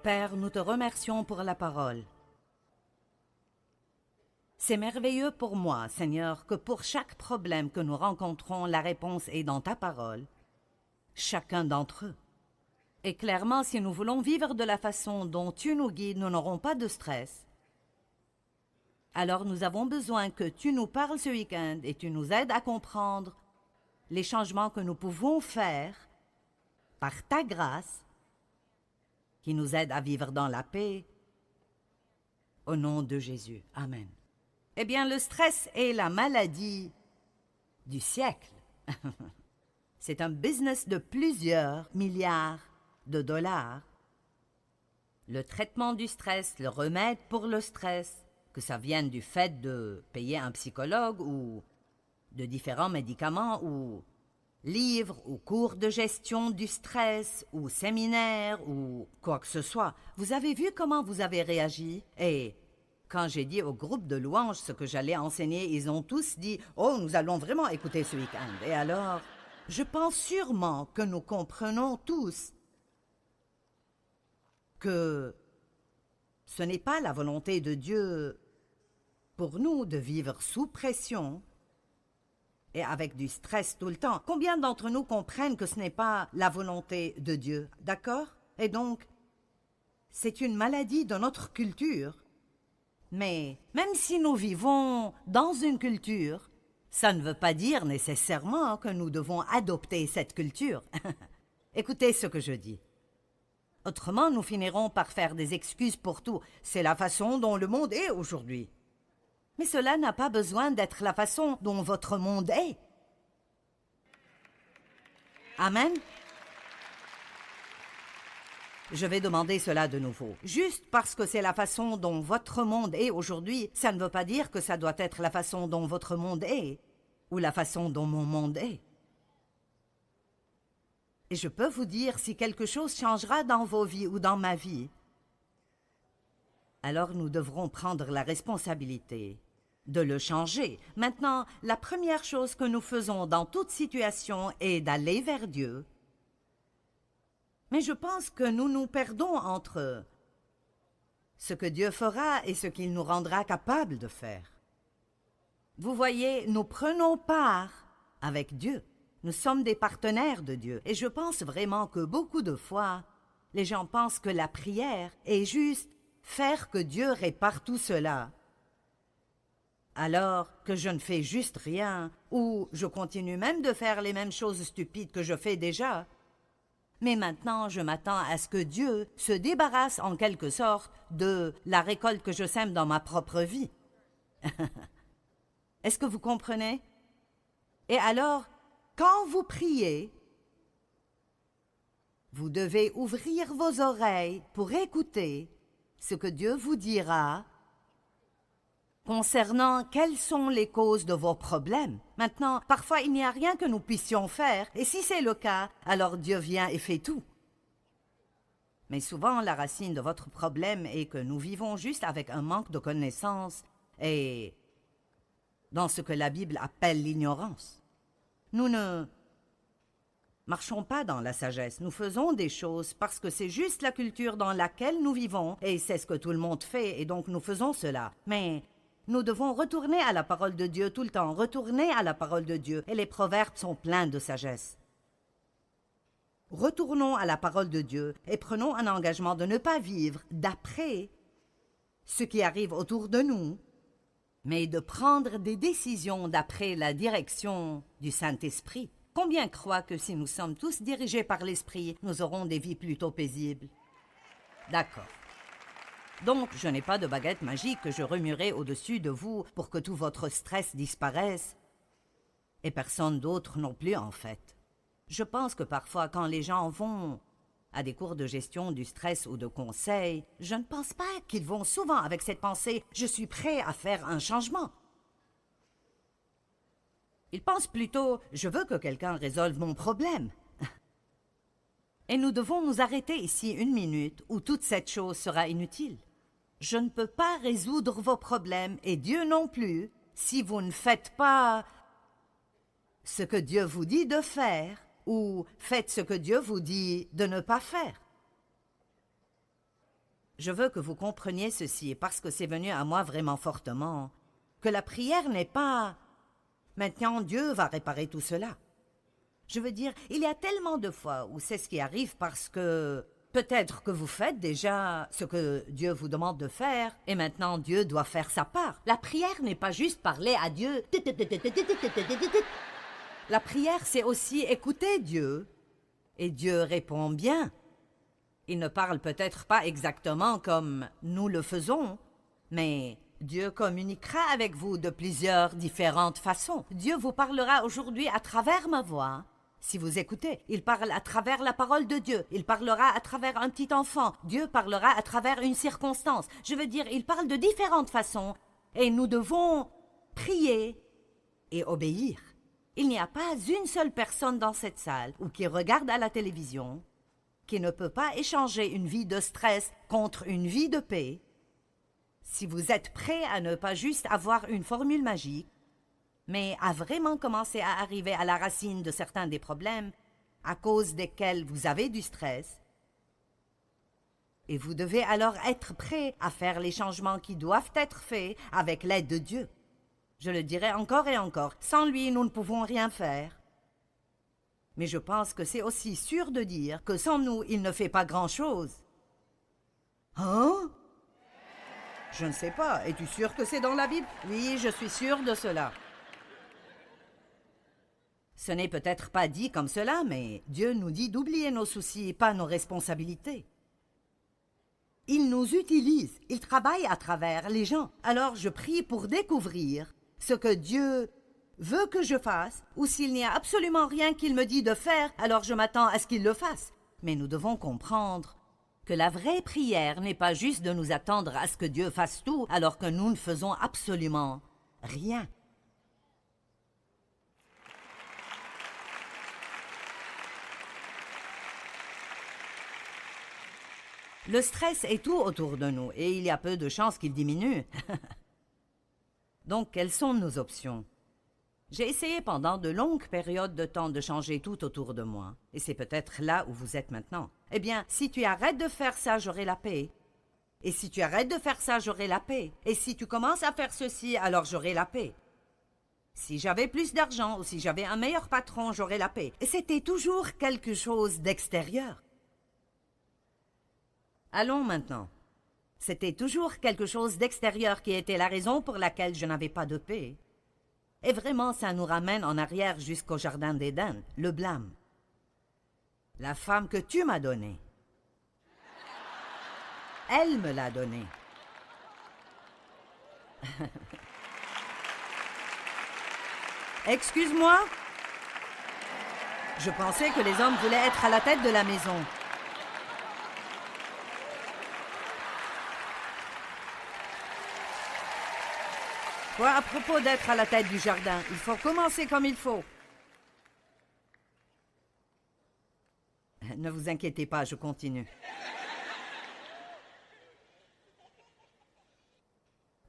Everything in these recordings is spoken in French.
Père, nous te remercions pour la parole. C'est merveilleux pour moi, Seigneur, que pour chaque problème que nous rencontrons, la réponse est dans ta parole, chacun d'entre eux. Et clairement, si nous voulons vivre de la façon dont tu nous guides, nous n'aurons pas de stress. Alors nous avons besoin que tu nous parles ce week-end et tu nous aides à comprendre les changements que nous pouvons faire par ta grâce, qui nous aide à vivre dans la paix. Au nom de Jésus. Amen. Eh bien, le stress est la maladie du siècle. C'est un business de plusieurs milliards de dollars. Le traitement du stress, le remède pour le stress, que ça vienne du fait de payer un psychologue ou de différents médicaments ou livres ou cours de gestion du stress ou séminaires ou quoi que ce soit. Vous avez vu comment vous avez réagi? Et quand j'ai dit au groupe de louanges ce que j'allais enseigner, ils ont tous dit « Oh, nous allons vraiment écouter ce week-end. » Et alors, je pense sûrement que nous comprenons tous que ce n'est pas la volonté de Dieu pour nous de vivre sous pression et avec du stress tout le temps. Combien d'entre nous comprennent que ce n'est pas la volonté de Dieu, d'accord? Et donc, c'est une maladie de notre culture. Mais même si nous vivons dans une culture, ça ne veut pas dire nécessairement que nous devons adopter cette culture. Écoutez ce que je dis. Autrement, nous finirons par faire des excuses pour tout. C'est la façon dont le monde est aujourd'hui. Mais cela n'a pas besoin d'être la façon dont votre monde est. Amen. Je vais demander cela de nouveau. Juste parce que c'est la façon dont votre monde est aujourd'hui, ça ne veut pas dire que ça doit être la façon dont votre monde est, ou la façon dont mon monde est. Et je peux vous dire, si quelque chose changera dans vos vies ou dans ma vie, alors nous devrons prendre la responsabilité de le changer. Maintenant, la première chose que nous faisons dans toute situation est d'aller vers Dieu. Mais je pense que nous nous perdons entre ce que Dieu fera et ce qu'il nous rendra capables de faire. Vous voyez, nous prenons part avec Dieu. Nous sommes des partenaires de Dieu. Et je pense vraiment que beaucoup de fois, les gens pensent que la prière est juste faire que Dieu répare tout cela. Alors que je ne fais juste rien, ou je continue même de faire les mêmes choses stupides que je fais déjà. Mais maintenant, je m'attends à ce que Dieu se débarrasse en quelque sorte de la récolte que je sème dans ma propre vie. Est-ce que vous comprenez? Et alors, quand vous priez, vous devez ouvrir vos oreilles pour écouter ce que Dieu vous dira concernant quelles sont les causes de vos problèmes. Maintenant, parfois il n'y a rien que nous puissions faire, et si c'est le cas, alors Dieu vient et fait tout. Mais souvent, la racine de votre problème est que nous vivons juste avec un manque de connaissances et dans ce que la Bible appelle l'ignorance. Nous ne marchons pas dans la sagesse, nous faisons des choses parce que c'est juste la culture dans laquelle nous vivons, et c'est ce que tout le monde fait, et donc nous faisons cela. Mais nous devons retourner à la parole de Dieu tout le temps, retourner à la parole de Dieu, et les proverbes sont pleins de sagesse. Retournons à la parole de Dieu et prenons un engagement de ne pas vivre d'après ce qui arrive autour de nous, mais de prendre des décisions d'après la direction du Saint-Esprit. Combien croient que si nous sommes tous dirigés par l'Esprit, nous aurons des vies plutôt paisibles? D'accord. Donc, je n'ai pas de baguette magique que je remuerai au-dessus de vous pour que tout votre stress disparaisse. Et personne d'autre non plus, en fait. Je pense que parfois, quand les gens vont à des cours de gestion du stress ou de conseil, je ne pense pas qu'ils vont souvent avec cette pensée « je suis prêt à faire un changement ». Ils pensent plutôt « je veux que quelqu'un résolve mon problème ». Et nous devons nous arrêter ici une minute où toute cette chose sera inutile. Je ne peux pas résoudre vos problèmes, et Dieu non plus, si vous ne faites pas ce que Dieu vous dit de faire, ou faites ce que Dieu vous dit de ne pas faire. Je veux que vous compreniez ceci, parce que c'est venu à moi vraiment fortement, que la prière n'est pas « maintenant Dieu va réparer tout cela ». Je veux dire, il y a tellement de fois où c'est ce qui arrive parce que peut-être que vous faites déjà ce que Dieu vous demande de faire et maintenant Dieu doit faire sa part. La prière n'est pas juste parler à Dieu. La prière, c'est aussi écouter Dieu. Et Dieu répond bien. Il ne parle peut-être pas exactement comme nous le faisons, mais Dieu communiquera avec vous de plusieurs différentes façons. Dieu vous parlera aujourd'hui à travers ma voix. Si vous écoutez, il parle à travers la parole de Dieu. Il parlera à travers un petit enfant. Dieu parlera à travers une circonstance. Je veux dire, il parle de différentes façons. Et nous devons prier et obéir. Il n'y a pas une seule personne dans cette salle ou qui regarde à la télévision qui ne peut pas échanger une vie de stress contre une vie de paix. Si vous êtes prêt à ne pas juste avoir une formule magique, mais à vraiment commencer à arriver à la racine de certains des problèmes à cause desquels vous avez du stress, et vous devez alors être prêt à faire les changements qui doivent être faits avec l'aide de Dieu. Je le dirai encore et encore, sans lui, nous ne pouvons rien faire. Mais je pense que c'est aussi sûr de dire que sans nous, il ne fait pas grand-chose. Hein? Je ne sais pas. Es-tu sûr que c'est dans la Bible? Oui, je suis sûr de cela. Ce n'est peut-être pas dit comme cela, mais Dieu nous dit d'oublier nos soucis et pas nos responsabilités. Il nous utilise, il travaille à travers les gens. Alors je prie pour découvrir ce que Dieu veut que je fasse, ou s'il n'y a absolument rien qu'il me dit de faire, alors je m'attends à ce qu'il le fasse. Mais nous devons comprendre que la vraie prière n'est pas juste de nous attendre à ce que Dieu fasse tout, alors que nous ne faisons absolument rien. Le stress est tout autour de nous, et il y a peu de chances qu'il diminue. Donc, quelles sont nos options? J'ai essayé pendant de longues périodes de temps de changer tout autour de moi, et c'est peut-être là où vous êtes maintenant. Eh bien, si tu arrêtes de faire ça, j'aurai la paix. Et si tu arrêtes de faire ça, j'aurai la paix. Et si tu commences à faire ceci, alors j'aurai la paix. Si j'avais plus d'argent ou si j'avais un meilleur patron, j'aurais la paix. Et c'était toujours quelque chose d'extérieur. Allons maintenant. C'était toujours quelque chose d'extérieur qui était la raison pour laquelle je n'avais pas de paix. Et vraiment, ça nous ramène en arrière jusqu'au jardin d'Éden, le blâme. La femme que tu m'as donnée, elle me l'a donnée. Excuse-moi? Je pensais que les hommes voulaient être à la tête de la maison. Quoi, à propos d'être à la tête du jardin, il faut commencer comme il faut. Ne vous inquiétez pas, je continue.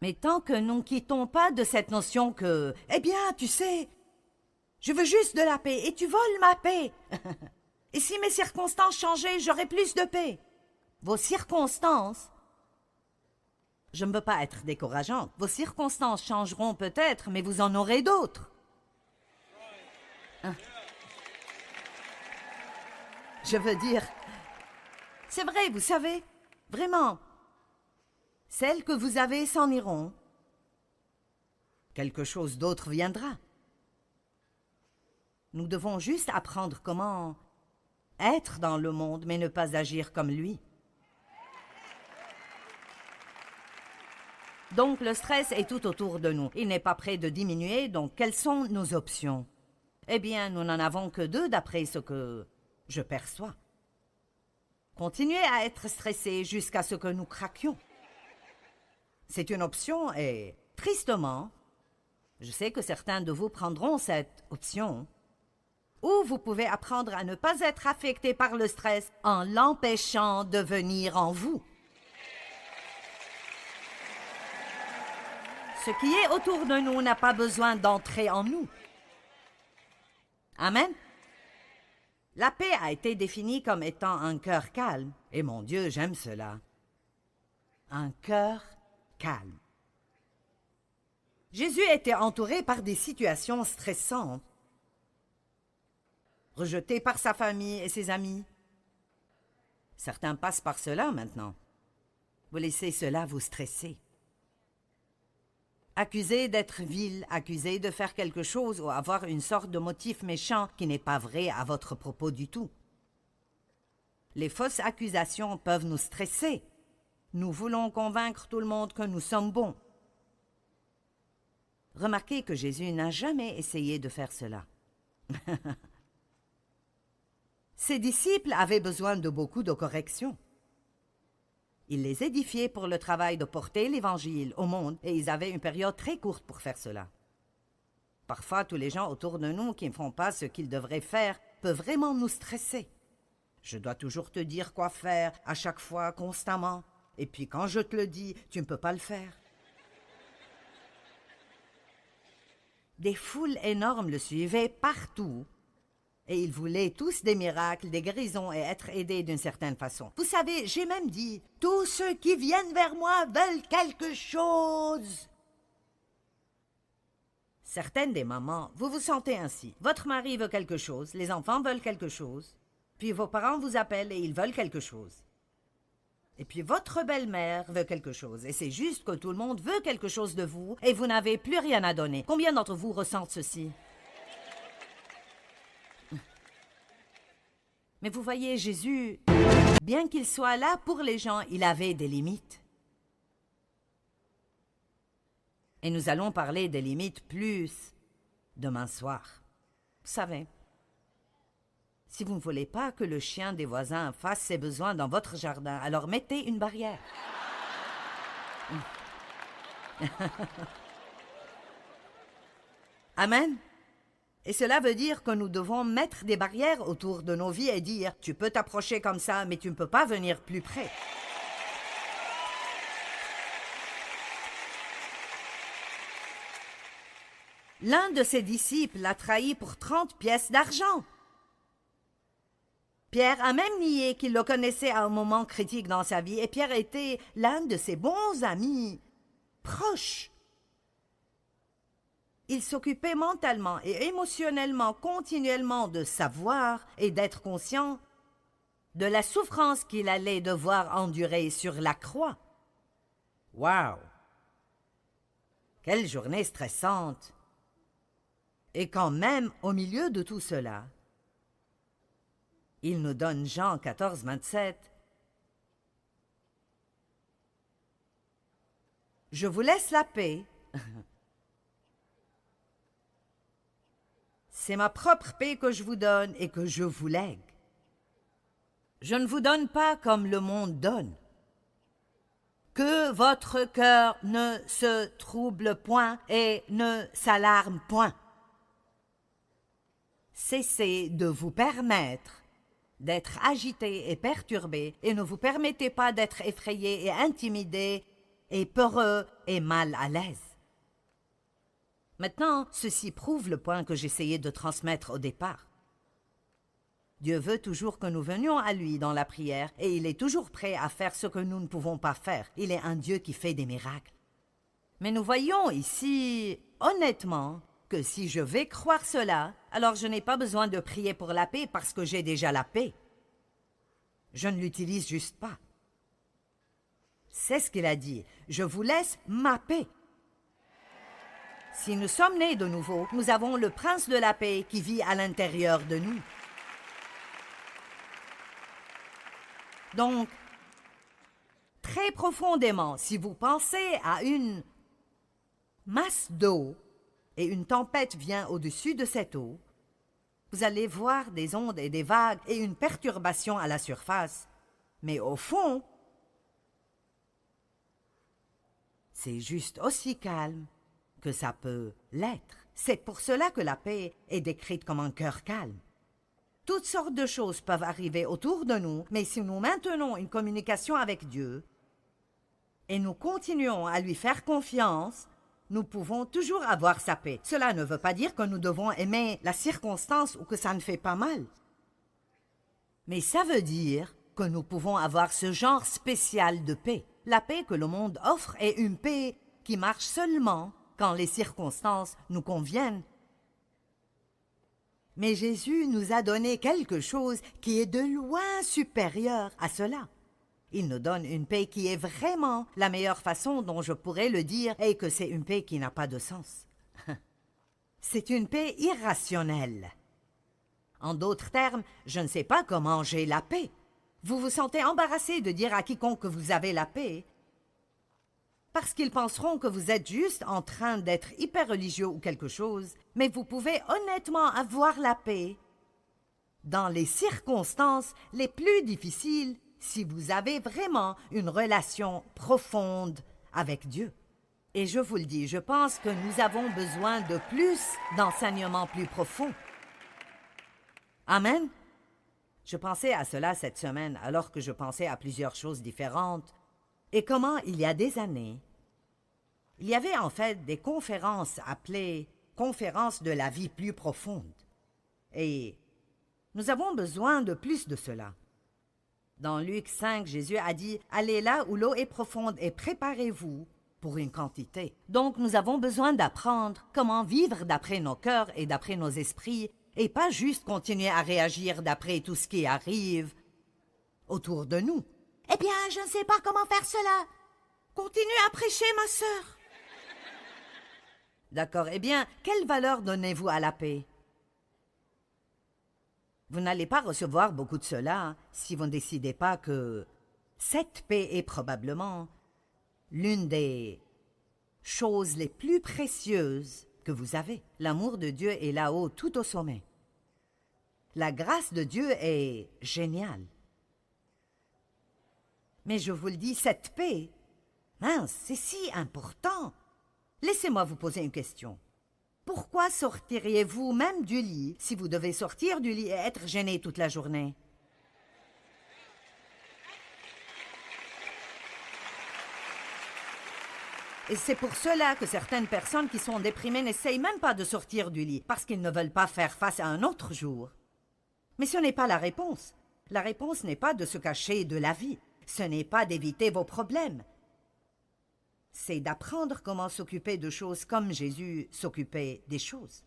Mais tant que nous ne quittons pas de cette notion que, eh bien, tu sais, je veux juste de la paix et tu voles ma paix. Et si mes circonstances changeaient, j'aurais plus de paix. Vos circonstances, je ne veux pas être décourageante. Vos circonstances changeront peut-être, mais vous en aurez d'autres. Hein? Je veux dire, c'est vrai, vous savez, vraiment. Celles que vous avez s'en iront. Quelque chose d'autre viendra. Nous devons juste apprendre comment être dans le monde, mais ne pas agir comme lui. Donc le stress est tout autour de nous. Il n'est pas prêt de diminuer, donc quelles sont nos options? Eh bien, nous n'en avons que deux d'après ce que je perçois. Continuer à être stressé jusqu'à ce que nous craquions. C'est une option et, tristement, je sais que certains de vous prendront cette option. Ou vous pouvez apprendre à ne pas être affecté par le stress en l'empêchant de venir en vous. Ce qui est autour de nous n'a pas besoin d'entrer en nous. Amen. La paix a été définie comme étant un cœur calme. Et mon Dieu, j'aime cela. un cœur calme. Jésus était entouré par des situations stressantes, rejeté par sa famille et ses amis. Certains passent par cela maintenant. Vous laissez cela vous stresser. Accusé d'être vil, accusé de faire quelque chose ou avoir une sorte de motif méchant qui n'est pas vrai à votre propos du tout. Les fausses accusations peuvent nous stresser. Nous voulons convaincre tout le monde que nous sommes bons. Remarquez que Jésus n'a jamais essayé de faire cela. Ses disciples avaient besoin de beaucoup de corrections. Il les édifiait pour le travail de porter l'Évangile au monde et ils avaient une période très courte pour faire cela. Parfois, tous les gens autour de nous qui ne font pas ce qu'ils devraient faire peuvent vraiment nous stresser. Je dois toujours te dire quoi faire, à chaque fois, constamment. Et puis quand je te le dis, tu ne peux pas le faire. Des foules énormes le suivaient partout. Et ils voulaient tous des miracles, des guérisons et être aidés d'une certaine façon. Vous savez, j'ai même dit, tous ceux qui viennent vers moi veulent quelque chose. Certaines des mamans, vous vous sentez ainsi. Votre mari veut quelque chose, les enfants veulent quelque chose, puis vos parents vous appellent et ils veulent quelque chose. Et puis votre belle-mère veut quelque chose, et c'est juste que tout le monde veut quelque chose de vous, et vous n'avez plus rien à donner. Combien d'entre vous ressentent ceci? Mais vous voyez, Jésus, bien qu'il soit là pour les gens, il avait des limites. Et nous allons parler des limites plus demain soir. Vous savez, si vous ne voulez pas que le chien des voisins fasse ses besoins dans votre jardin, alors mettez une barrière. Amen. Et cela veut dire que nous devons mettre des barrières autour de nos vies et dire « Tu peux t'approcher comme ça, mais tu ne peux pas venir plus près. » L'un de ses disciples l'a trahi pour 30 pièces d'argent. Pierre a même nié qu'il le connaissait à un moment critique dans sa vie, et Pierre était l'un de ses bons amis, proches. Il s'occupait mentalement et émotionnellement continuellement de savoir et d'être conscient de la souffrance qu'il allait devoir endurer sur la croix. Wow! Quelle journée stressante! Et quand même, au milieu de tout cela, il nous donne Jean 14, 27. « Je vous laisse la paix. » C'est ma propre paix que je vous donne et que je vous lègue. Je ne vous donne pas comme le monde donne. Que votre cœur ne se trouble point et ne s'alarme point. Cessez de vous permettre d'être agité et perturbé et ne vous permettez pas d'être effrayé et intimidé et peureux et mal à l'aise. Maintenant, ceci prouve le point que j'essayais de transmettre au départ. Dieu veut toujours que nous venions à lui dans la prière et il est toujours prêt à faire ce que nous ne pouvons pas faire. Il est un Dieu qui fait des miracles. Mais nous voyons ici, honnêtement, que si je vais croire cela, alors je n'ai pas besoin de prier pour la paix parce que j'ai déjà la paix. Je ne l'utilise juste pas. C'est ce qu'il a dit. Je vous laisse ma paix. Si nous sommes nés de nouveau, nous avons le prince de la paix qui vit à l'intérieur de nous. Donc, très profondément, si vous pensez à une masse d'eau et une tempête vient au-dessus de cette eau, vous allez voir des ondes et des vagues et une perturbation à la surface. Mais au fond, c'est juste aussi calme que ça peut l'être. C'est pour cela que la paix est décrite comme un cœur calme. Toutes sortes de choses peuvent arriver autour de nous, mais si nous maintenons une communication avec Dieu et nous continuons à lui faire confiance, nous pouvons toujours avoir sa paix. Cela ne veut pas dire que nous devons aimer la circonstance ou que ça ne fait pas mal. Mais ça veut dire que nous pouvons avoir ce genre spécial de paix. La paix que le monde offre est une paix qui marche seulement quand les circonstances nous conviennent. Mais Jésus nous a donné quelque chose qui est de loin supérieur à cela. Il nous donne une paix qui est vraiment la meilleure façon dont je pourrais le dire et que c'est une paix qui n'a pas de sens. C'est une paix irrationnelle. En d'autres termes, je ne sais pas comment j'ai la paix. Vous vous sentez embarrassé de dire à quiconque que vous avez la paix parce qu'ils penseront que vous êtes juste en train d'être hyper religieux ou quelque chose, mais vous pouvez honnêtement avoir la paix dans les circonstances les plus difficiles si vous avez vraiment une relation profonde avec Dieu. Et je vous le dis, je pense que nous avons besoin de plus d'enseignements plus profonds. Amen. Je pensais à cela cette semaine alors que je pensais à plusieurs choses différentes et comment il y a des années, il y avait en fait des conférences appelées « conférences de la vie plus profonde ». Et nous avons besoin de plus de cela. Dans Luc 5, Jésus a dit « Allez là où l'eau est profonde et préparez-vous pour une quantité ». Donc nous avons besoin d'apprendre comment vivre d'après nos cœurs et d'après nos esprits et pas juste continuer à réagir d'après tout ce qui arrive autour de nous. « Eh bien, je ne sais pas comment faire cela. Continue à prêcher, ma sœur. » D'accord, eh bien, quelle valeur donnez-vous à la paix? Vous n'allez pas recevoir beaucoup de cela si vous ne décidez pas que cette paix est probablement l'une des choses les plus précieuses que vous avez. L'amour de Dieu est là-haut, tout au sommet. La grâce de Dieu est géniale. Mais je vous le dis, cette paix, mince, c'est si important. Laissez-moi vous poser une question. Pourquoi sortiriez-vous même du lit si vous devez sortir du lit et être gêné toute la journée? Et c'est pour cela que certaines personnes qui sont déprimées n'essayent même pas de sortir du lit, parce qu'ils ne veulent pas faire face à un autre jour. Mais ce n'est pas la réponse. La réponse n'est pas de se cacher de la vie. Ce n'est pas d'éviter vos problèmes. C'est d'apprendre comment s'occuper de choses comme Jésus s'occupait des choses.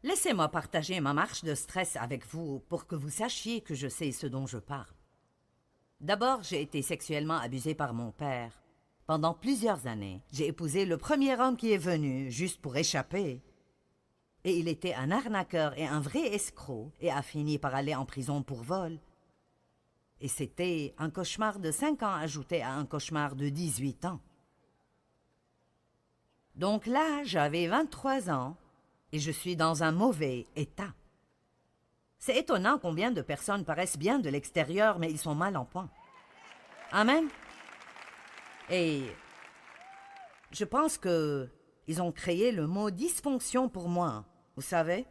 Laissez-moi partager ma marche de stress avec vous pour que vous sachiez que je sais ce dont je parle. D'abord, j'ai été sexuellement abusée par mon père. Pendant plusieurs années, j'ai épousé le premier homme qui est venu, juste pour échapper. Et il était un arnaqueur et un vrai escroc, et a fini par aller en prison pour vol. Et c'était un cauchemar de 5 ans ajouté à un cauchemar de 18 ans. Donc là, j'avais 23 ans et je suis dans un mauvais état. C'est étonnant combien de personnes paraissent bien de l'extérieur, mais ils sont mal en point. Amen. Et je pense qu'ils ont créé le mot dysfonction pour moi, vous savez.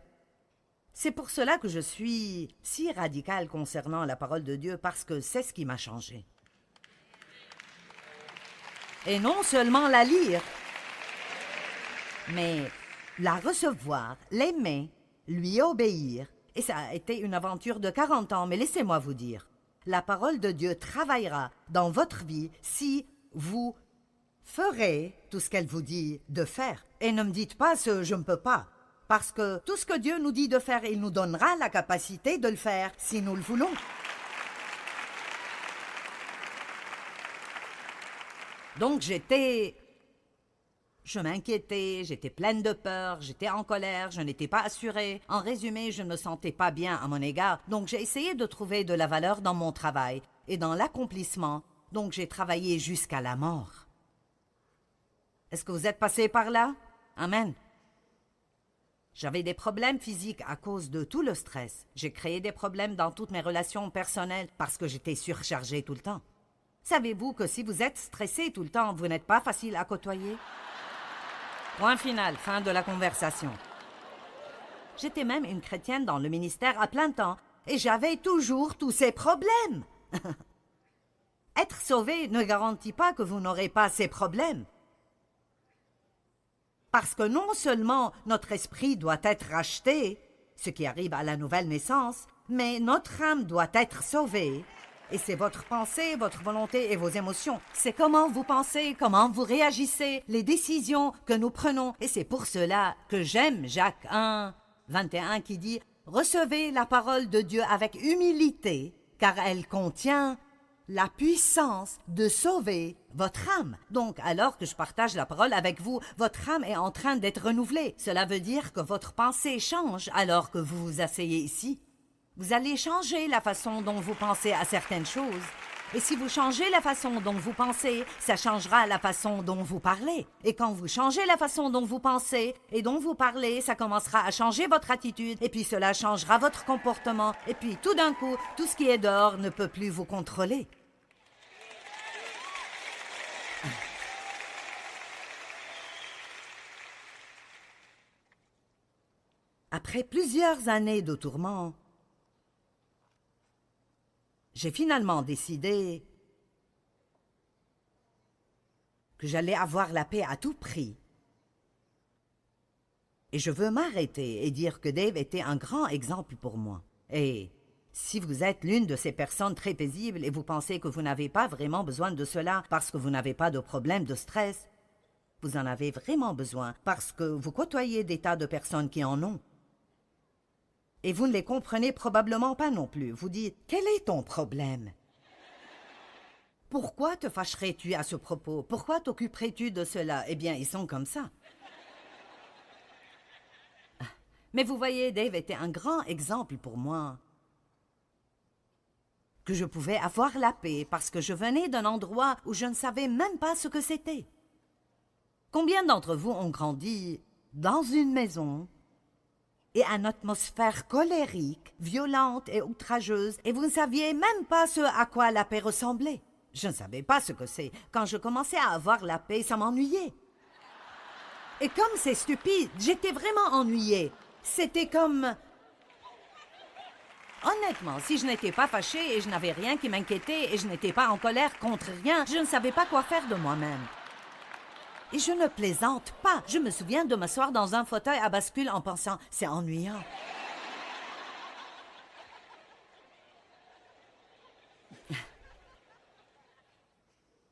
C'est pour cela que je suis si radicale concernant la parole de Dieu, parce que c'est ce qui m'a changé. Et non seulement la lire, mais la recevoir, l'aimer, lui obéir. Et ça a été une aventure de 40 ans, mais laissez-moi vous dire, la parole de Dieu travaillera dans votre vie si vous ferez tout ce qu'elle vous dit de faire. Et ne me dites pas ce « je ne peux pas », parce que tout ce que Dieu nous dit de faire, il nous donnera la capacité de le faire si nous le voulons. Donc je m'inquiétais, j'étais pleine de peur, j'étais en colère, je n'étais pas assurée. En résumé, je ne me sentais pas bien à mon égard. Donc j'ai essayé de trouver de la valeur dans mon travail et dans l'accomplissement. Donc j'ai travaillé jusqu'à la mort. Est-ce que vous êtes passé par là? Amen. J'avais des problèmes physiques à cause de tout le stress. J'ai créé des problèmes dans toutes mes relations personnelles parce que j'étais surchargée tout le temps. Savez-vous que si vous êtes stressé tout le temps, vous n'êtes pas facile à côtoyer? Point final, fin de la conversation. J'étais même une chrétienne dans le ministère à plein temps et j'avais toujours tous ces problèmes. Être sauvé ne garantit pas que vous n'aurez pas ces problèmes. Parce que non seulement notre esprit doit être racheté, ce qui arrive à la nouvelle naissance, mais notre âme doit être sauvée Et c'est votre pensée, votre volonté et vos émotions. C'est comment vous pensez, comment vous réagissez, les décisions que nous prenons. Et c'est pour cela que j'aime Jacques 1, 21 qui dit « Recevez la parole de Dieu avec humilité, car elle contient la puissance de sauver votre âme. » Donc, alors que je partage la parole avec vous, votre âme est en train d'être renouvelée. Cela veut dire que votre pensée change alors que vous vous asseyez ici. Vous allez changer la façon dont vous pensez à certaines choses. Et si vous changez la façon dont vous pensez, ça changera la façon dont vous parlez. Et quand vous changez la façon dont vous pensez et dont vous parlez, ça commencera à changer votre attitude. Et puis cela changera votre comportement. Et puis tout d'un coup, tout ce qui est dehors ne peut plus vous contrôler. Après plusieurs années de tourments, j'ai finalement décidé que j'allais avoir la paix à tout prix. Et je veux m'arrêter et dire que Dave était un grand exemple pour moi. Et si vous êtes l'une de ces personnes très paisibles et vous pensez que vous n'avez pas vraiment besoin de cela parce que vous n'avez pas de problème de stress, vous en avez vraiment besoin parce que vous côtoyez des tas de personnes qui en ont. Et vous ne les comprenez probablement pas non plus. Vous dites, quel est ton problème? Pourquoi te fâcherais-tu à ce propos? Pourquoi t'occuperais-tu de cela? Eh bien, ils sont comme ça. Mais vous voyez, Dave était un grand exemple pour moi. Que je pouvais avoir la paix parce que je venais d'un endroit où je ne savais même pas ce que c'était. Combien d'entre vous ont grandi dans une maison et une atmosphère colérique, violente et outrageuse, et vous ne saviez même pas ce à quoi la paix ressemblait? Je ne savais pas ce que c'est. Quand je commençais à avoir la paix, ça m'ennuyait. Et comme c'est stupide, j'étais vraiment ennuyée. C'était comme... Honnêtement, si je n'étais pas fâchée et je n'avais rien qui m'inquiétait et je n'étais pas en colère contre rien, je ne savais pas quoi faire de moi-même. Et je ne plaisante pas. Je me souviens de m'asseoir dans un fauteuil à bascule en pensant « c'est ennuyant ».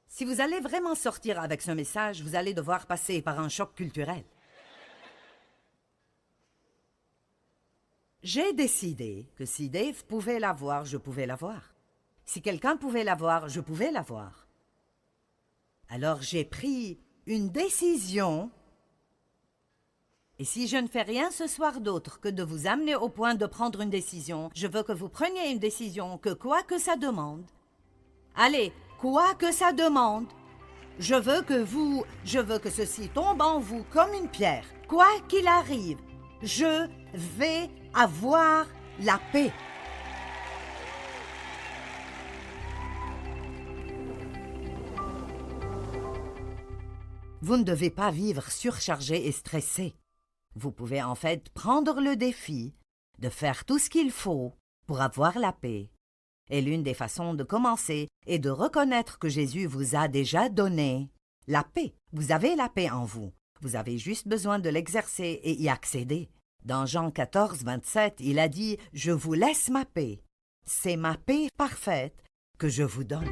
Si vous allez vraiment sortir avec ce message, vous allez devoir passer par un choc culturel. J'ai décidé que si Dave pouvait l'avoir, je pouvais l'avoir. Si quelqu'un pouvait l'avoir, je pouvais l'avoir. Alors j'ai pris une décision. Et si je ne fais rien ce soir d'autre que de vous amener au point de prendre une décision, je veux que vous preniez une décision que quoi que ça demande, allez, quoi que ça demande, je veux que ceci tombe en vous comme une pierre. Quoi qu'il arrive, je vais avoir la paix. Vous ne devez pas vivre surchargé et stressé. Vous pouvez en fait prendre le défi de faire tout ce qu'il faut pour avoir la paix. Et l'une des façons de commencer est de reconnaître que Jésus vous a déjà donné la paix. Vous avez la paix en vous. Vous avez juste besoin de l'exercer et y accéder. Dans Jean 14, 27, il a dit « Je vous laisse ma paix. C'est ma paix parfaite que je vous donne. »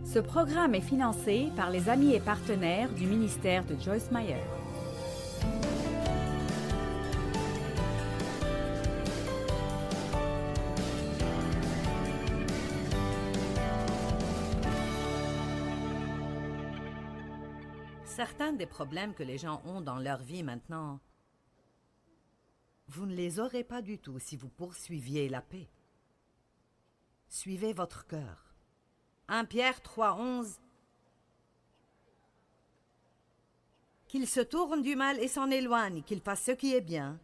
Ce programme est financé par les amis et partenaires du ministère de Joyce Meyer. Certains des problèmes que les gens ont dans leur vie maintenant, vous ne les aurez pas du tout si vous poursuiviez la paix. Suivez votre cœur. 1 Pierre 3, 11. Qu'il se tourne du mal et s'en éloigne, qu'il fasse ce qui est bien,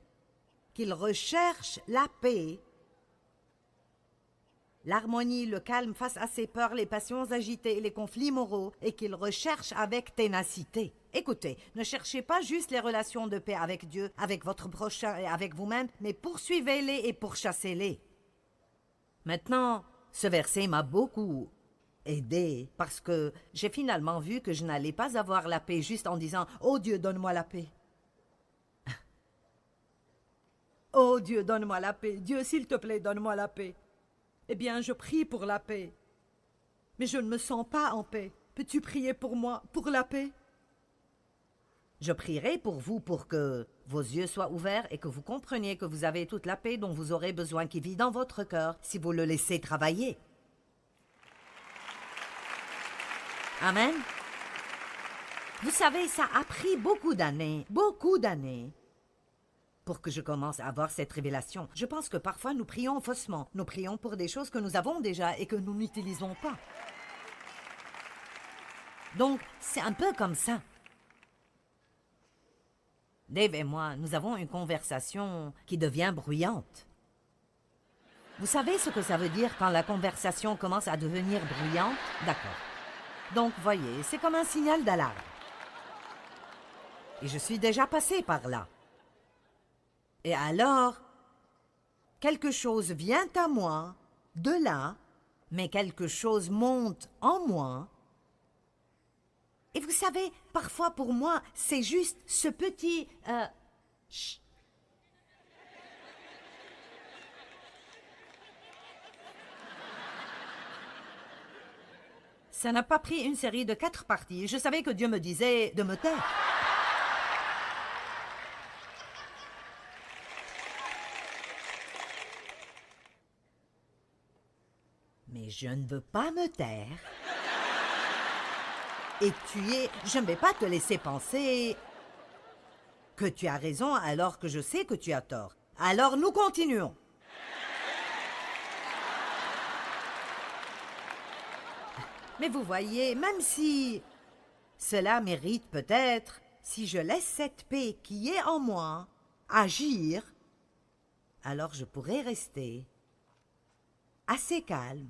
qu'il recherche la paix l'harmonie, le calme face à ses peurs, les passions agitées et les conflits moraux, et qu'il recherche avec ténacité. Écoutez, ne cherchez pas juste les relations de paix avec Dieu, avec votre prochain et avec vous-même, mais poursuivez-les et pourchassez-les. Maintenant, ce verset m'a beaucoup aidé parce que j'ai finalement vu que je n'allais pas avoir la paix juste en disant « Oh Dieu, donne-moi la paix ». Oh Dieu, donne-moi la paix. Dieu, s'il te plaît, donne-moi la paix. Eh bien, je prie pour la paix. Mais je ne me sens pas en paix. Peux-tu prier pour moi, pour la paix? Je prierai pour vous pour que vos yeux soient ouverts et que vous compreniez que vous avez toute la paix dont vous aurez besoin qui vit dans votre cœur si vous le laissez travailler. Amen. Vous savez, ça a pris beaucoup d'années, pour que je commence à avoir cette révélation. Je pense que parfois nous prions faussement. Nous prions pour des choses que nous avons déjà et que nous n'utilisons pas. Donc, c'est un peu comme ça. Dave et moi, nous avons une conversation qui devient bruyante. Vous savez ce que ça veut dire quand la conversation commence à devenir bruyante? D'accord. Donc, voyez, c'est comme un signal d'alarme. Et je suis déjà passé par là. Et alors, quelque chose vient à moi, de là, mais quelque chose monte en moi. Et vous savez, parfois pour moi, c'est juste ce petit... chut. Ça n'a pas pris une série de 4 parties. Je savais que Dieu me disait de me taire. Mais je ne veux pas me taire. Et je ne vais pas te laisser penser que tu as raison alors que je sais que tu as tort. Alors nous continuons. Mais vous voyez, même si cela mérite peut-être, si je laisse cette paix qui est en moi agir, alors je pourrais rester assez calme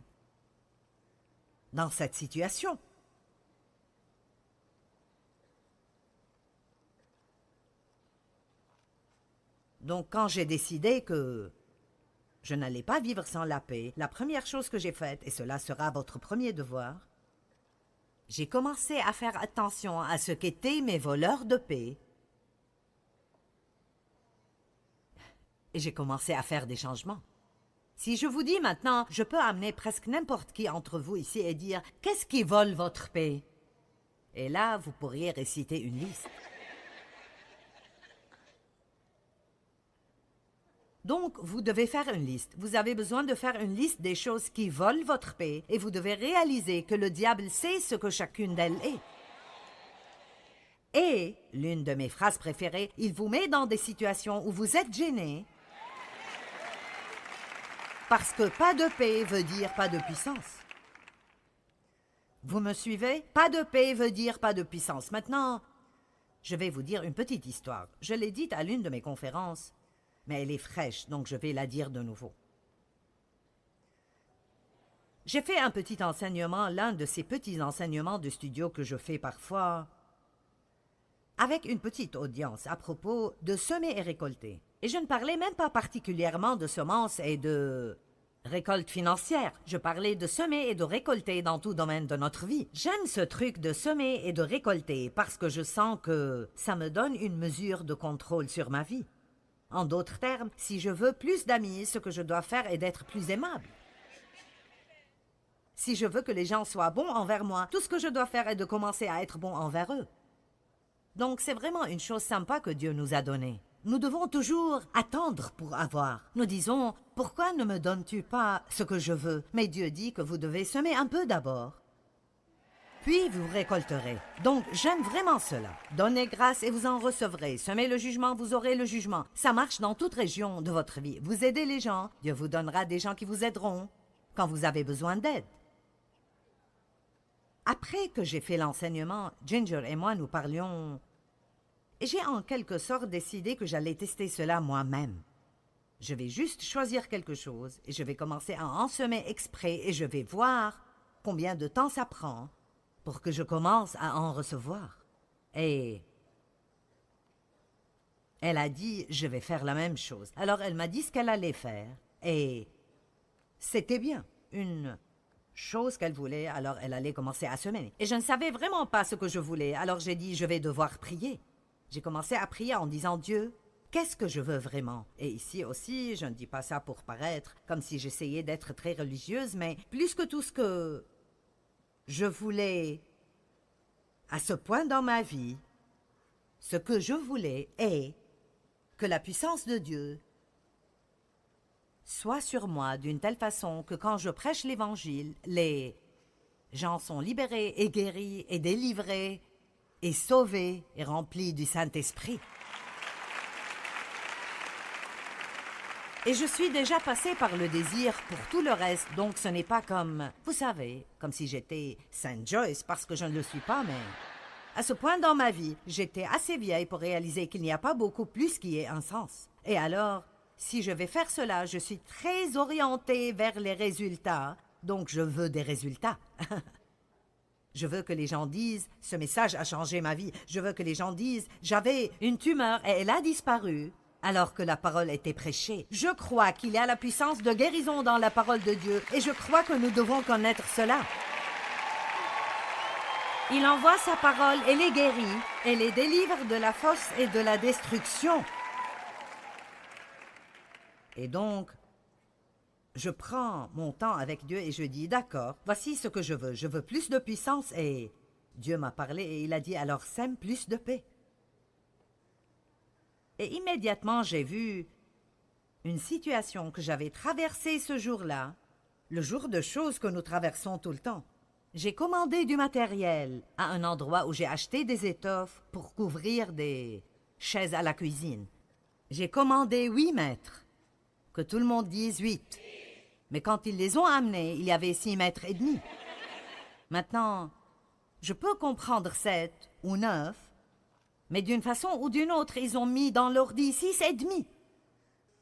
dans cette situation. Donc, quand j'ai décidé que je n'allais pas vivre sans la paix, la première chose que j'ai faite, et cela sera votre premier devoir, j'ai commencé à faire attention à ce qu'étaient mes voleurs de paix. Et j'ai commencé à faire des changements. Si je vous dis maintenant, je peux amener presque n'importe qui entre vous ici et dire « Qu'est-ce qui vole votre paix ?» Et là, vous pourriez réciter une liste. Donc, vous devez faire une liste. Vous avez besoin de faire une liste des choses qui volent votre paix et vous devez réaliser que le diable sait ce que chacune d'elles est. Et, l'une de mes phrases préférées, il vous met dans des situations où vous êtes gêné parce que pas de paix veut dire pas de puissance. Vous me suivez? Pas de paix veut dire pas de puissance. Maintenant, je vais vous dire une petite histoire. Je l'ai dite à l'une de mes conférences. Mais elle est fraîche, donc je vais la dire de nouveau. J'ai fait un petit enseignement, l'un de ces petits enseignements de studio que je fais parfois, avec une petite audience à propos de semer et récolter. Et je ne parlais même pas particulièrement de semences et de récolte financière. Je parlais de semer et de récolter dans tout domaine de notre vie. J'aime ce truc de semer et de récolter parce que je sens que ça me donne une mesure de contrôle sur ma vie. En d'autres termes, si je veux plus d'amis, ce que je dois faire est d'être plus aimable. Si je veux que les gens soient bons envers moi, tout ce que je dois faire est de commencer à être bon envers eux. Donc c'est vraiment une chose sympa que Dieu nous a donnée. Nous devons toujours attendre pour avoir. Nous disons, pourquoi ne me donnes-tu pas ce que je veux? Mais Dieu dit que vous devez semer un peu d'abord. Puis vous récolterez. Donc, j'aime vraiment cela. Donnez grâce et vous en recevrez. Semez le jugement, vous aurez le jugement. Ça marche dans toute région de votre vie. Vous aidez les gens, Dieu vous donnera des gens qui vous aideront quand vous avez besoin d'aide. Après que j'ai fait l'enseignement, Ginger et moi nous parlions. Et j'ai en quelque sorte décidé que j'allais tester cela moi-même. Je vais juste choisir quelque chose et je vais commencer à en semer exprès et je vais voir combien de temps ça prend pour que je commence à en recevoir. Et elle a dit, je vais faire la même chose. Alors elle m'a dit ce qu'elle allait faire et c'était bien, une chose qu'elle voulait, alors elle allait commencer à semer. Et je ne savais vraiment pas ce que je voulais, alors j'ai dit, je vais devoir prier. J'ai commencé à prier en disant, Dieu, qu'est-ce que je veux vraiment? Et ici aussi, je ne dis pas ça pour paraître comme si j'essayais d'être très religieuse, mais plus que tout ce que je voulais à ce point dans ma vie, ce que je voulais est que la puissance de Dieu soit sur moi d'une telle façon que quand je prêche l'Évangile, les gens sont libérés et guéris et délivrés et sauvés et remplis du Saint-Esprit. Et je suis déjà passée par le désir pour tout le reste, donc ce n'est pas comme, vous savez, comme si j'étais Sainte Joyce, parce que je ne le suis pas, mais à ce point dans ma vie, j'étais assez vieille pour réaliser qu'il n'y a pas beaucoup plus qui ait un sens. Et alors, si je vais faire cela, je suis très orientée vers les résultats, donc je veux des résultats. Je veux que les gens disent « Ce message a changé ma vie ». Je veux que les gens disent « J'avais une tumeur et elle a disparu ». Alors que la parole était prêchée. Je crois qu'il y a la puissance de guérison dans la parole de Dieu et je crois que nous devons connaître cela. Il envoie sa parole et les guérit et les délivre de la fosse et de la destruction. Et donc, je prends mon temps avec Dieu et je dis, d'accord, voici ce que je veux. Je veux plus de puissance et Dieu m'a parlé et il a dit, alors sème plus de paix. Et immédiatement, j'ai vu une situation que j'avais traversée ce jour-là, le jour de choses que nous traversons tout le temps. J'ai commandé du matériel à un endroit où j'ai acheté des étoffes pour couvrir des chaises à la cuisine. J'ai commandé 8 mètres, que tout le monde dise 8. Mais quand ils les ont amenés, il y avait 6 mètres et demi. Maintenant, je peux comprendre 7 ou 9, mais d'une façon ou d'une autre, ils ont mis dans l'ordi 6 et demi.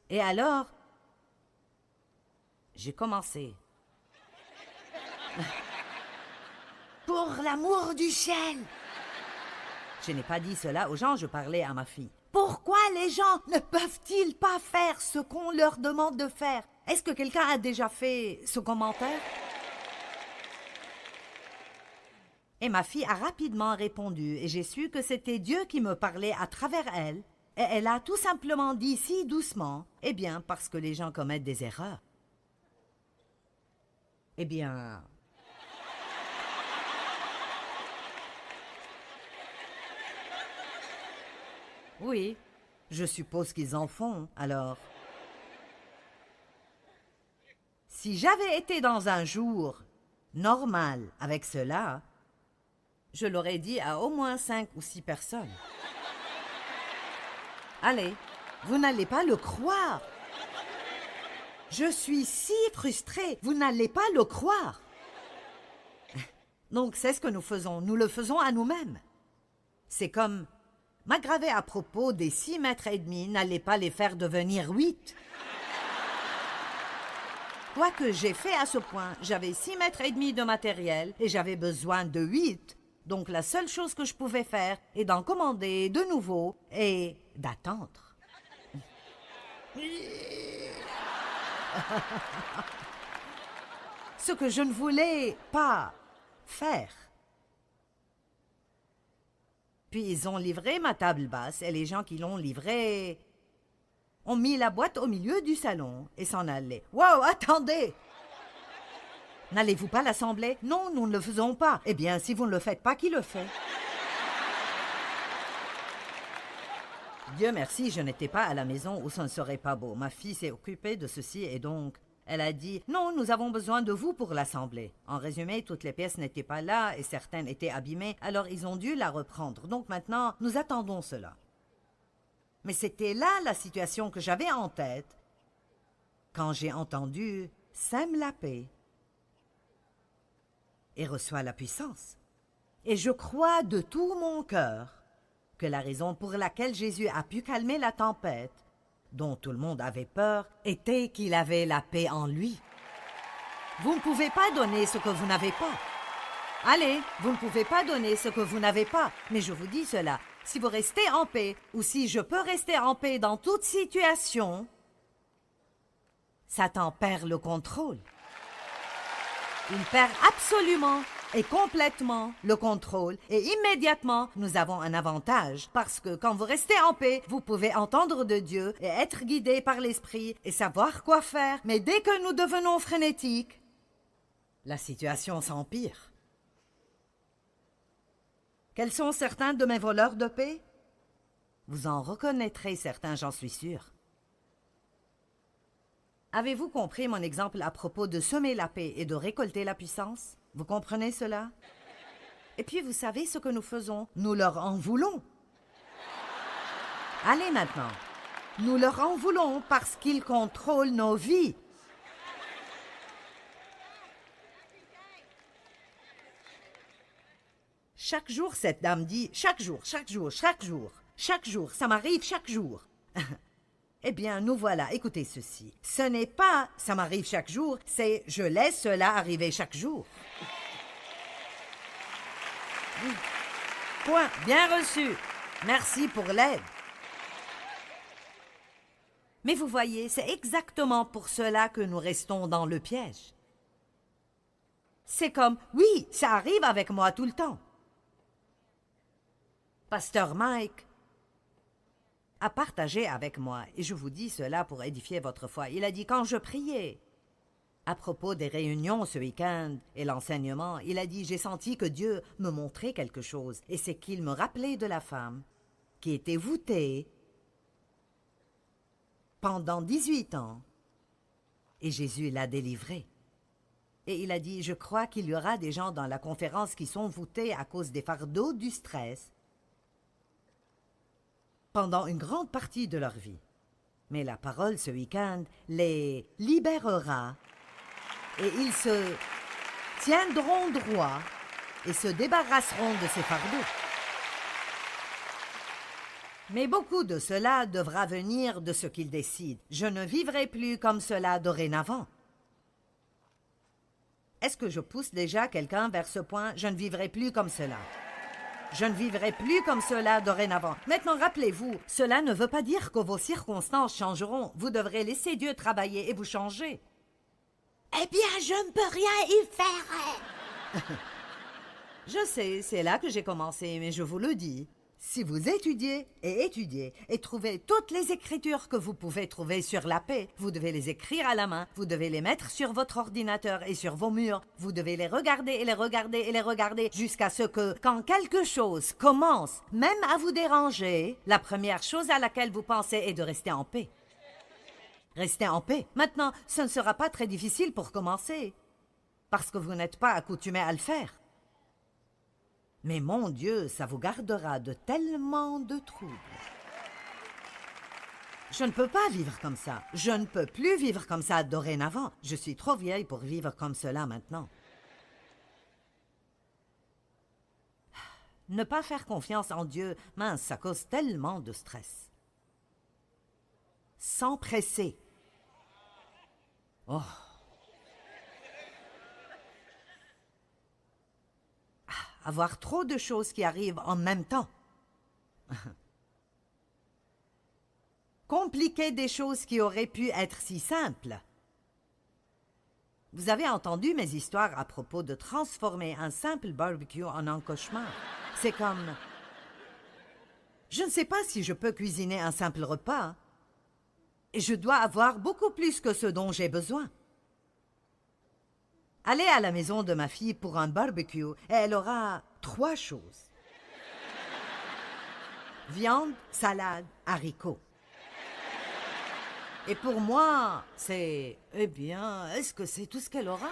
Et alors, j'ai commencé. Pour l'amour du ciel! Je n'ai pas dit cela aux gens, je parlais à ma fille. Pourquoi les gens ne peuvent-ils pas faire ce qu'on leur demande de faire? Est-ce que quelqu'un a déjà fait ce commentaire? Et ma fille a rapidement répondu et j'ai su que c'était Dieu qui me parlait à travers elle. Et elle a tout simplement dit si doucement, eh bien, parce que les gens commettent des erreurs. Eh bien... Oui, je suppose qu'ils en font, alors... Si j'avais été dans un jour normal avec cela, je l'aurais dit à au moins 5 ou 6 personnes. Allez, vous n'allez pas le croire. Je suis si frustrée, vous n'allez pas le croire. Donc c'est ce que nous faisons, nous le faisons à nous-mêmes. C'est comme m'aggraver à propos des 6 mètres et demi, n'allez pas les faire devenir 8. Quoique j'ai fait à ce point, j'avais 6 mètres et demi de matériel et j'avais besoin de 8. Donc la seule chose que je pouvais faire est d'en commander de nouveau et d'attendre. Ce que je ne voulais pas faire. Puis ils ont livré ma table basse et les gens qui l'ont livrée ont mis la boîte au milieu du salon et s'en allaient. « Wow, attendez! N'allez-vous pas l'assembler? Non, nous ne le faisons pas. Eh bien, si vous ne le faites pas, qui le fait? » Dieu merci, je n'étais pas à la maison où ce ne serait pas beau. Ma fille s'est occupée de ceci et donc, elle a dit « Non, nous avons besoin de vous pour l'assembler. » En résumé, toutes les pièces n'étaient pas là et certaines étaient abîmées, alors ils ont dû la reprendre. Donc maintenant, nous attendons cela. Mais c'était là la situation que j'avais en tête quand j'ai entendu « Sème la paix et reçoit la puissance. » Et je crois de tout mon cœur que la raison pour laquelle Jésus a pu calmer la tempête, dont tout le monde avait peur, était qu'il avait la paix en lui. Vous ne pouvez pas donner ce que vous n'avez pas. Allez, vous ne pouvez pas donner ce que vous n'avez pas. Mais je vous dis cela, si vous restez en paix, ou si je peux rester en paix dans toute situation, Satan perd le contrôle. Il perd absolument et complètement le contrôle et immédiatement, nous avons un avantage parce que quand vous restez en paix, vous pouvez entendre de Dieu et être guidé par l'Esprit et savoir quoi faire. Mais dès que nous devenons frénétiques, la situation s'empire. Quels sont certains de mes voleurs de paix? Vous en reconnaîtrez certains, j'en suis sûr. Avez-vous compris mon exemple à propos de semer la paix et de récolter la puissance? Vous comprenez cela? Et puis vous savez ce que nous faisons? Nous leur en voulons. Allez maintenant. Nous leur en voulons parce qu'ils contrôlent nos vies. Chaque jour, cette dame dit, chaque jour, ça m'arrive chaque jour. Eh bien, nous voilà, écoutez ceci. Ce n'est pas « ça m'arrive chaque jour », c'est « je laisse cela arriver chaque jour ». Oui. Point, bien reçu. Merci pour l'aide. Mais vous voyez, c'est exactement pour cela que nous restons dans le piège. C'est comme « oui, ça arrive avec moi tout le temps ». Pasteur Mike a partagé avec moi, et je vous dis cela pour édifier votre foi. Il a dit, quand je priais à propos des réunions ce week-end et l'enseignement, il a dit, j'ai senti que Dieu me montrait quelque chose, et c'est qu'il me rappelait de la femme qui était voûtée pendant 18 ans, et Jésus l'a délivrée. Et il a dit, je crois qu'il y aura des gens dans la conférence qui sont voûtés à cause des fardeaux du stress, pendant une grande partie de leur vie. Mais la parole ce week-end les libérera et ils se tiendront droit et se débarrasseront de ces fardeaux. Mais beaucoup de cela devra venir de ce qu'ils décident. Je ne vivrai plus comme cela dorénavant. Est-ce que je pousse déjà quelqu'un vers ce point? Je ne vivrai plus comme cela. Je ne vivrai plus comme cela dorénavant. Maintenant, rappelez-vous, cela ne veut pas dire que vos circonstances changeront. Vous devrez laisser Dieu travailler et vous changer. Eh bien, je ne peux rien y faire. Je sais, c'est là que j'ai commencé, mais je vous le dis. Si vous étudiez et trouvez toutes les écritures que vous pouvez trouver sur la paix, vous devez les écrire à la main, vous devez les mettre sur votre ordinateur et sur vos murs, vous devez les regarder et les regarder et les regarder jusqu'à ce que, quand quelque chose commence, même à vous déranger, la première chose à laquelle vous pensez est de rester en paix. Restez en paix. Maintenant, ce ne sera pas très difficile pour commencer, parce que vous n'êtes pas accoutumé à le faire. Mais mon Dieu, ça vous gardera de tellement de troubles. Je ne peux pas vivre comme ça. Je ne peux plus vivre comme ça dorénavant. Je suis trop vieille pour vivre comme cela maintenant. Ne pas faire confiance en Dieu, mince, ça cause tellement de stress. S'empresser. Oh! Avoir trop de choses qui arrivent en même temps. Compliquer des choses qui auraient pu être si simples. Vous avez entendu mes histoires à propos de transformer un simple barbecue en un cauchemar. C'est comme... Je ne sais pas si je peux cuisiner un simple repas. Et je dois avoir beaucoup plus que ce dont j'ai besoin. Allez à la maison de ma fille pour un barbecue et elle aura 3 choses. Viande, salade, haricots. Et pour moi, c'est... Eh bien, est-ce que c'est tout ce qu'elle aura?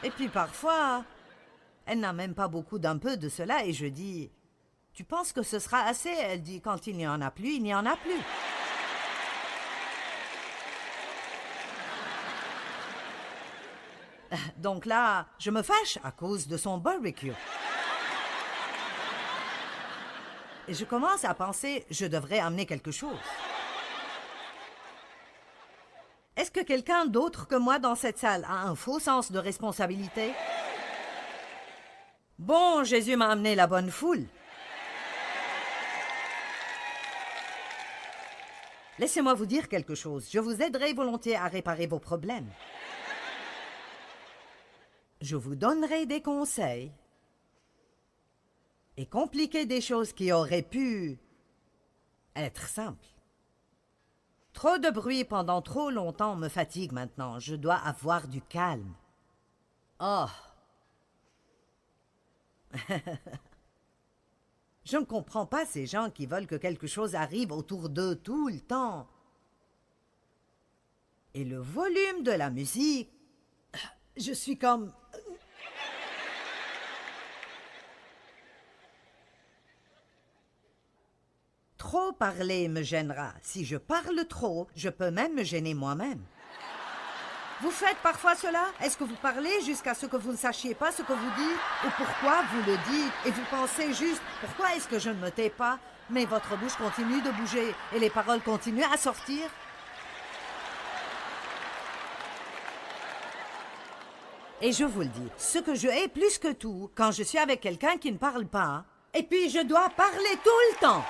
Et puis parfois, elle n'a même pas beaucoup d'un peu de cela et je dis... Tu penses que ce sera assez? Elle dit, quand il n'y en a plus, il n'y en a plus. Donc là, je me fâche à cause de son barbecue. Et je commence à penser, je devrais amener quelque chose. Est-ce que quelqu'un d'autre que moi dans cette salle a un faux sens de responsabilité? Bon, Jésus m'a amené la bonne foule. Laissez-moi vous dire quelque chose. Je vous aiderai volontiers à réparer vos problèmes. Je vous donnerai des conseils et compliquer des choses qui auraient pu être simples. Trop de bruit pendant trop longtemps me fatigue maintenant. Je dois avoir du calme. Oh! Je ne comprends pas ces gens qui veulent que quelque chose arrive autour d'eux tout le temps. Et le volume de la musique, je suis comme... Trop parler me gênera. Si je parle trop, je peux même me gêner moi-même. Vous faites parfois cela? Est-ce que vous parlez jusqu'à ce que vous ne sachiez pas ce que vous dites ou pourquoi vous le dites et vous pensez juste « Pourquoi est-ce que je ne me tais pas ?» mais votre bouche continue de bouger et les paroles continuent à sortir? Et je vous le dis, ce que je hais plus que tout, quand je suis avec quelqu'un qui ne parle pas, et puis je dois parler tout le temps.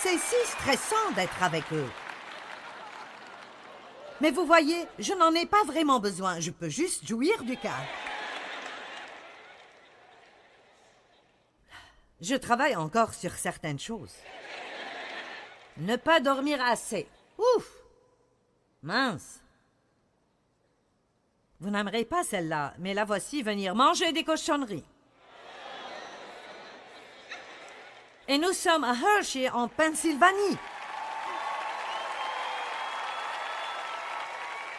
C'est si stressant d'être avec eux. Mais vous voyez, je n'en ai pas vraiment besoin. Je peux juste jouir du calme. Je travaille encore sur certaines choses. Ne pas dormir assez. Ouf! Mince. Vous n'aimerez pas celle-là, mais la voici venir manger des cochonneries. Et nous sommes à Hershey, en Pennsylvanie.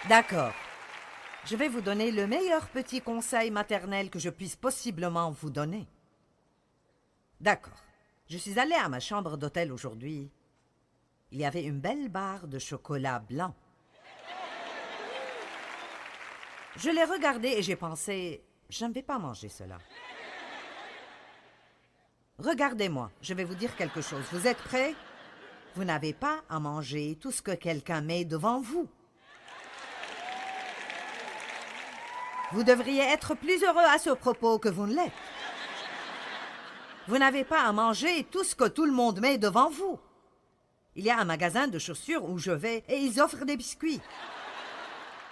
D'accord. Je vais vous donner le meilleur petit conseil maternel que je puisse possiblement vous donner. D'accord. Je suis allée à ma chambre d'hôtel aujourd'hui. Il y avait une belle barre de chocolat blanc. Je l'ai regardée et j'ai pensé, je ne vais pas manger cela. Regardez-moi, je vais vous dire quelque chose. Vous êtes prêts? Vous n'avez pas à manger tout ce que quelqu'un met devant vous. Vous devriez être plus heureux à ce propos que vous ne l'êtes. Vous n'avez pas à manger tout ce que tout le monde met devant vous. Il y a un magasin de chaussures où je vais et ils offrent des biscuits.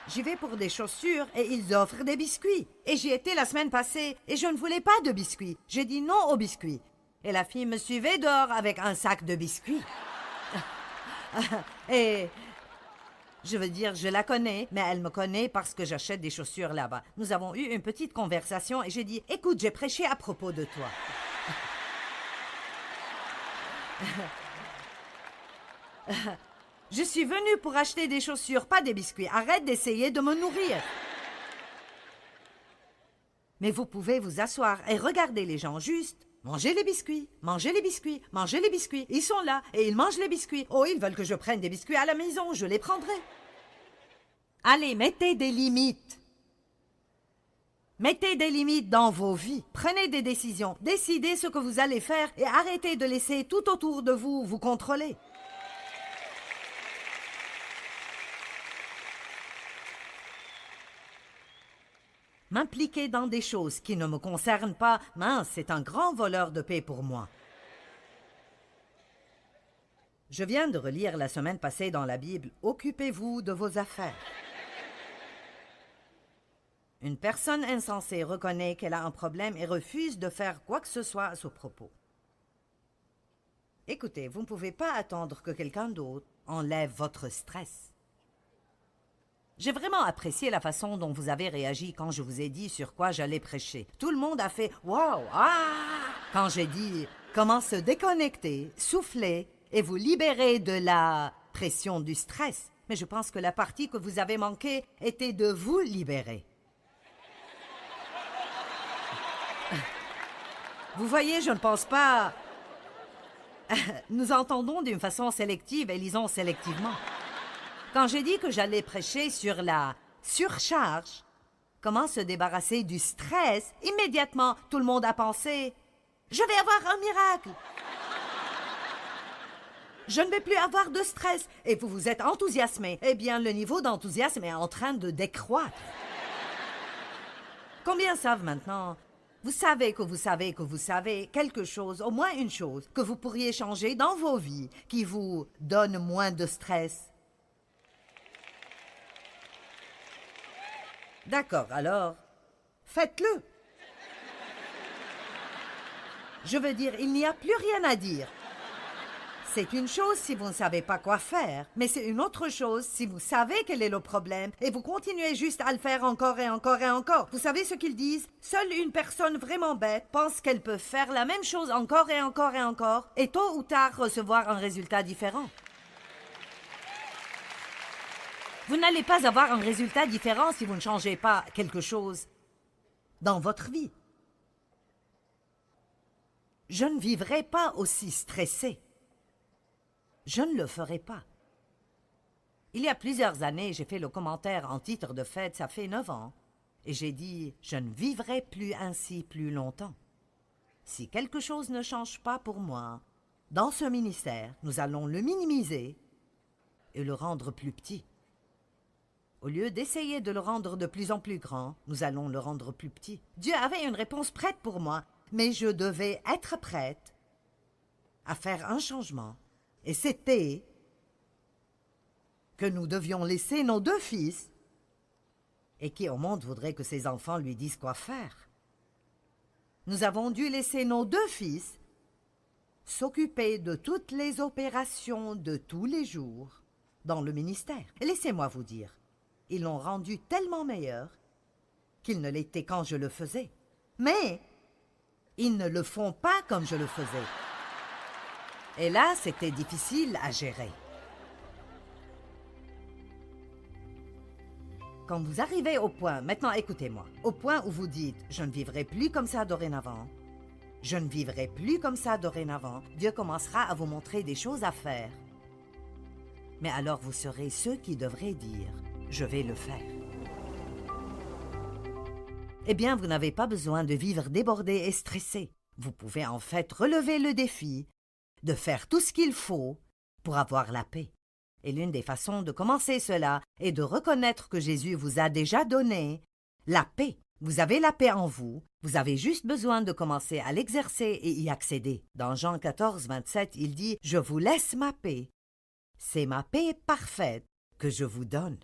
J'y vais pour des chaussures et ils offrent des biscuits. Et j'y étais la semaine passée et je ne voulais pas de biscuits. J'ai dit non aux biscuits. Et la fille me suivait dehors avec un sac de biscuits. Et... je veux dire, je la connais, mais elle me connaît parce que j'achète des chaussures là-bas. Nous avons eu une petite conversation et j'ai dit « Écoute, j'ai prêché à propos de toi. » Je suis venue pour acheter des chaussures, pas des biscuits. Arrête d'essayer de me nourrir. Mais vous pouvez vous asseoir et regarder les gens juste. Mangez les biscuits, mangez les biscuits, mangez les biscuits. Ils sont là et ils mangent les biscuits. Oh, ils veulent que je prenne des biscuits à la maison, je les prendrai. Allez, mettez des limites. Mettez des limites dans vos vies. Prenez des décisions. Décidez ce que vous allez faire et arrêtez de laisser tout autour de vous vous contrôler. M'impliquer dans des choses qui ne me concernent pas, mince, c'est un grand voleur de paix pour moi. Je viens de relire la semaine passée dans la Bible « Occupez-vous de vos affaires ». Une personne insensée reconnaît qu'elle a un problème et refuse de faire quoi que ce soit à ce propos. Écoutez, vous ne pouvez pas attendre que quelqu'un d'autre enlève votre stress. J'ai vraiment apprécié la façon dont vous avez réagi quand je vous ai dit sur quoi j'allais prêcher. Tout le monde a fait « Wow! Ah !» quand j'ai dit « Comment se déconnecter, souffler et vous libérer de la pression du stress. » Mais je pense que la partie que vous avez manquée était de vous libérer. Vous voyez, je ne pense pas... Nous entendons d'une façon sélective et lisons sélectivement. Quand j'ai dit que j'allais prêcher sur la surcharge, Comment se débarrasser du stress? Immédiatement, tout le monde a pensé « Je vais avoir un miracle !» Je ne vais plus avoir de stress. Et vous vous êtes enthousiasmé. Eh bien, le niveau d'enthousiasme est en train de décroître. Combien savent maintenant? Vous savez que vous savez que vous savez quelque chose, au moins une chose, que vous pourriez changer dans vos vies, qui vous donne moins de stress. D'accord, alors, faites-le. Je veux dire, il n'y a plus rien à dire. C'est une chose si vous ne savez pas quoi faire, mais c'est une autre chose si vous savez quel est le problème et vous continuez juste à le faire encore et encore et encore. Vous savez ce qu'ils disent? Seule une personne vraiment bête pense qu'elle peut faire la même chose encore et encore et encore et tôt ou tard recevoir un résultat différent. Vous n'allez pas avoir un résultat différent si vous ne changez pas quelque chose dans votre vie. Je ne vivrai pas aussi stressé. Je ne le ferai pas. Il y a plusieurs années, j'ai fait le commentaire en titre de fête, ça fait 9 ans, et j'ai dit « Je ne vivrai plus ainsi plus longtemps. Si quelque chose ne change pas pour moi, dans ce ministère, nous allons le minimiser et le rendre plus petit. Au lieu d'essayer de le rendre de plus en plus grand, nous allons le rendre plus petit. » Dieu avait une réponse prête pour moi, mais je devais être prête à faire un changement. Et c'était que nous devions laisser nos 2 fils, et qui au monde voudrait que ses enfants lui disent quoi faire. Nous avons dû laisser nos 2 fils s'occuper de toutes les opérations de tous les jours dans le ministère. Et laissez-moi vous dire, ils l'ont rendu tellement meilleur qu'ils ne l'étaient quand je le faisais. Mais ils ne le font pas comme je le faisais. Et là, c'était difficile à gérer. Quand vous arrivez au point, maintenant écoutez-moi, au point où vous dites « Je ne vivrai plus comme ça dorénavant », je ne vivrai plus comme ça dorénavant, Dieu commencera à vous montrer des choses à faire. Mais alors vous serez ceux qui devraient dire « Je vais le faire ». Eh bien, vous n'avez pas besoin de vivre débordé et stressé. Vous pouvez en fait relever le défi de faire tout ce qu'il faut pour avoir la paix. Et l'une des façons de commencer cela est de reconnaître que Jésus vous a déjà donné la paix. Vous avez la paix en vous, vous avez juste besoin de commencer à l'exercer et y accéder. Dans Jean 14, 27, il dit « Je vous laisse ma paix. C'est ma paix parfaite que je vous donne. »